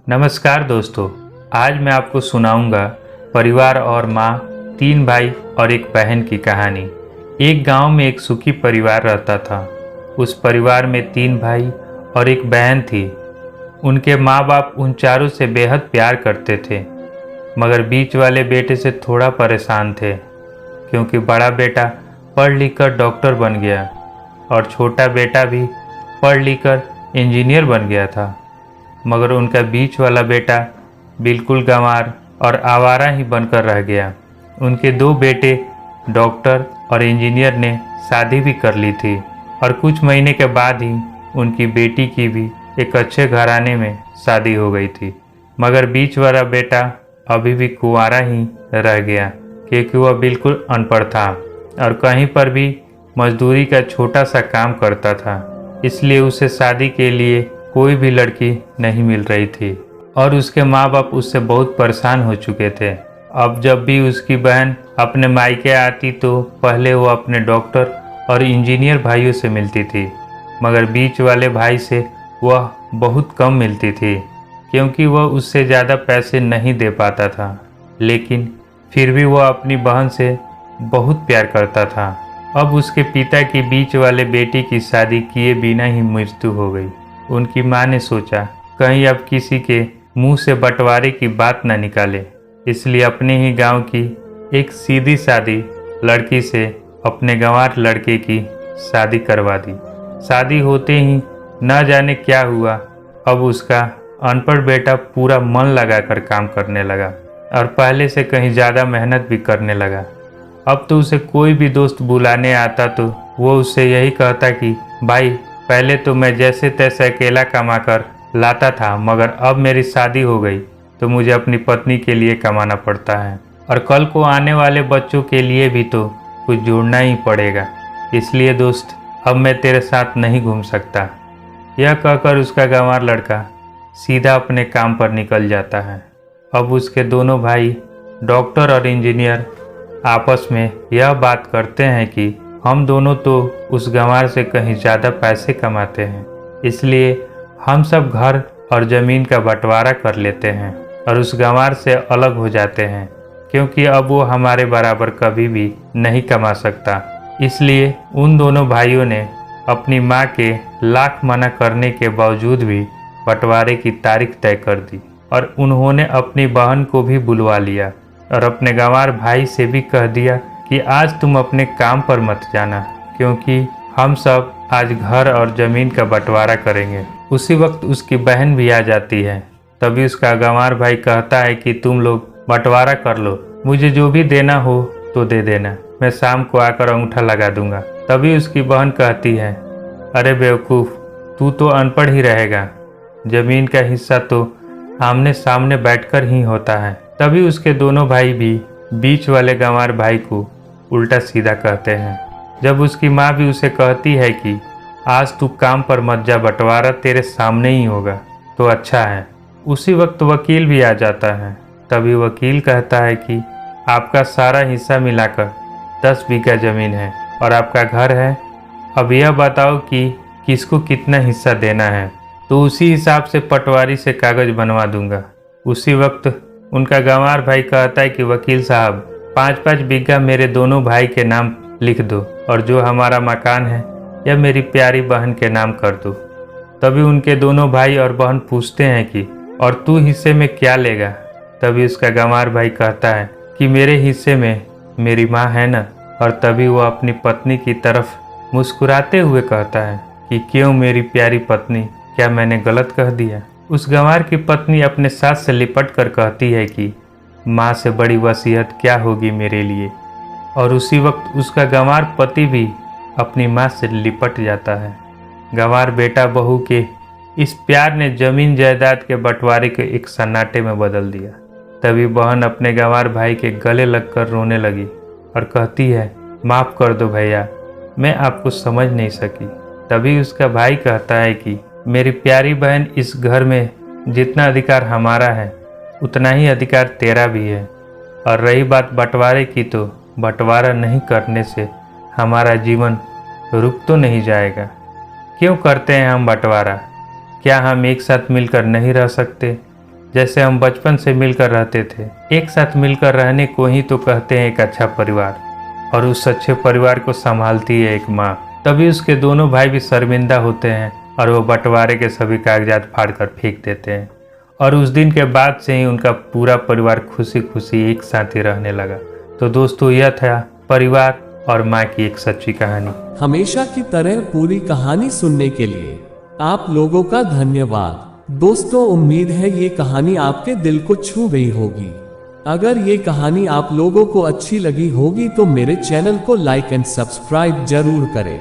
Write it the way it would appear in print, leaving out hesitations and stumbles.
नमस्कार दोस्तों, आज मैं आपको सुनाऊंगा परिवार और माँ, तीन भाई और एक बहन की कहानी। एक गांव में एक सुखी परिवार रहता था। उस परिवार में तीन भाई और एक बहन थी। उनके माँ बाप उन चारों से बेहद प्यार करते थे, मगर बीच वाले बेटे से थोड़ा परेशान थे, क्योंकि बड़ा बेटा पढ़ लिख कर डॉक्टर बन गया और छोटा बेटा भी पढ़ लिख कर इंजीनियर बन गया था। मगर उनका बीच वाला बेटा बिल्कुल गंवार और आवारा ही बनकर रह गया। उनके दो बेटे डॉक्टर और इंजीनियर ने शादी भी कर ली थी और कुछ महीने के बाद ही उनकी बेटी की भी एक अच्छे घराने में शादी हो गई थी। मगर बीच वाला बेटा अभी भी कुंवारा ही रह गया, क्योंकि वह बिल्कुल अनपढ़ था और कहीं पर भी मजदूरी का छोटा सा काम करता था। इसलिए उसे शादी के लिए कोई भी लड़की नहीं मिल रही थी और उसके माँ बाप उससे बहुत परेशान हो चुके थे। अब जब भी उसकी बहन अपने मायके आती तो पहले वो अपने डॉक्टर और इंजीनियर भाइयों से मिलती थी, मगर बीच वाले भाई से वह बहुत कम मिलती थी, क्योंकि वह उससे ज़्यादा पैसे नहीं दे पाता था। लेकिन फिर भी वह अपनी बहन से बहुत प्यार करता था। अब उसके पिता की बीच वाले बेटी की शादी किए बिना ही मृत्यु हो गई। उनकी माँ ने सोचा कहीं अब किसी के मुंह से बंटवारे की बात न निकाले, इसलिए अपने ही गांव की एक सीधी सादी लड़की से अपने गंवार लड़के की शादी करवा दी। शादी होते ही न जाने क्या हुआ, अब उसका अनपढ़ बेटा पूरा मन लगाकर काम करने लगा और पहले से कहीं ज़्यादा मेहनत भी करने लगा। अब तो उसे कोई भी दोस्त बुलाने आता तो वो उससे यही कहता कि भाई, पहले तो मैं जैसे तैसे अकेला कमा कर लाता था, मगर अब मेरी शादी हो गई तो मुझे अपनी पत्नी के लिए कमाना पड़ता है और कल को आने वाले बच्चों के लिए भी तो कुछ जोड़ना ही पड़ेगा। इसलिए दोस्त, अब मैं तेरे साथ नहीं घूम सकता। यह कहकर उसका गंवार लड़का सीधा अपने काम पर निकल जाता है। अब उसके दोनों भाई डॉक्टर और इंजीनियर आपस में यह बात करते हैं कि हम दोनों तो उस गंवार से कहीं ज़्यादा पैसे कमाते हैं, इसलिए हम सब घर और ज़मीन का बंटवारा कर लेते हैं और उस गंवार से अलग हो जाते हैं, क्योंकि अब वो हमारे बराबर कभी भी नहीं कमा सकता। इसलिए उन दोनों भाइयों ने अपनी माँ के लाख मना करने के बावजूद भी बंटवारे की तारीख तय कर दी और उन्होंने अपनी बहन को भी बुलवा लिया और अपने गंवार भाई से भी कह दिया कि आज तुम अपने काम पर मत जाना, क्योंकि हम सब आज घर और ज़मीन का बंटवारा करेंगे। उसी वक्त उसकी बहन भी आ जाती है। तभी उसका गंवार भाई कहता है कि तुम लोग बंटवारा कर लो, मुझे जो भी देना हो तो दे देना, मैं शाम को आकर अंगूठा लगा दूंगा। तभी उसकी बहन कहती है, अरे बेवकूफ़, तू तो अनपढ़ ही रहेगा, ज़मीन का हिस्सा तो आमने सामने बैठकर ही होता है। तभी उसके दोनों भाई भी बीच वाले गंवार भाई को उल्टा सीधा कहते हैं। जब उसकी माँ भी उसे कहती है कि आज तू काम पर मत जा, बंटवारा तेरे सामने ही होगा, तो अच्छा है। उसी वक्त वकील भी आ जाता है। तभी वकील कहता है कि आपका सारा हिस्सा मिलाकर 10 बीघा ज़मीन है और आपका घर है, अब यह बताओ कि किसको कितना हिस्सा देना है, तो उसी हिसाब से पटवारी से कागज़ बनवा दूंगा। उसी वक्त उनका गंवार भाई कहता है कि वकील साहब, 5-5 बीघा मेरे दोनों भाई के नाम लिख दो और जो हमारा मकान है यह मेरी प्यारी बहन के नाम कर दो। तभी उनके दोनों भाई और बहन पूछते हैं कि और तू हिस्से में क्या लेगा? तभी उसका गंवार भाई कहता है कि मेरे हिस्से में मेरी माँ है ना। और तभी वो अपनी पत्नी की तरफ मुस्कुराते हुए कहता है कि क्यों मेरी प्यारी पत्नी, क्या मैंने गलत कह दिया? उस गंवार की पत्नी अपने सास से लिपट कर कहती है कि माँ से बड़ी वसीयत क्या होगी मेरे लिए। और उसी वक्त उसका गंवार पति भी अपनी माँ से लिपट जाता है। गंवार बेटा बहू के इस प्यार ने जमीन जायदाद के बंटवारे के एक सन्नाटे में बदल दिया। तभी बहन अपने गंवार भाई के गले लगकर रोने लगी और कहती है, माफ़ कर दो भैया, मैं आपको समझ नहीं सकी। तभी उसका भाई कहता है कि मेरी प्यारी बहन, इस घर में जितना अधिकार हमारा है उतना ही अधिकार तेरा भी है। और रही बात बंटवारे की, तो बंटवारा नहीं करने से हमारा जीवन रुक तो नहीं जाएगा। क्यों करते हैं हम बंटवारा? क्या हम एक साथ मिलकर नहीं रह सकते? जैसे हम बचपन से मिलकर रहते थे। एक साथ मिलकर रहने को ही तो कहते हैं एक अच्छा परिवार, और उस अच्छे परिवार को संभालती है एक माँ। तभी उसके दोनों भाई भी शर्मिंदा होते हैं और वो बंटवारे के सभी कागजात फाड़ कर फेंक देते हैं। और उस दिन के बाद से ही उनका पूरा परिवार खुशी खुशी एक साथ ही रहने लगा। तो दोस्तों, यह था परिवार और माँ की एक सच्ची कहानी। हमेशा की तरह पूरी कहानी सुनने के लिए आप लोगों का धन्यवाद। दोस्तों, उम्मीद है ये कहानी आपके दिल को छू गई होगी। अगर ये कहानी आप लोगों को अच्छी लगी होगी तो मेरे चैनल को लाइक एंड सब्सक्राइब जरूर करें।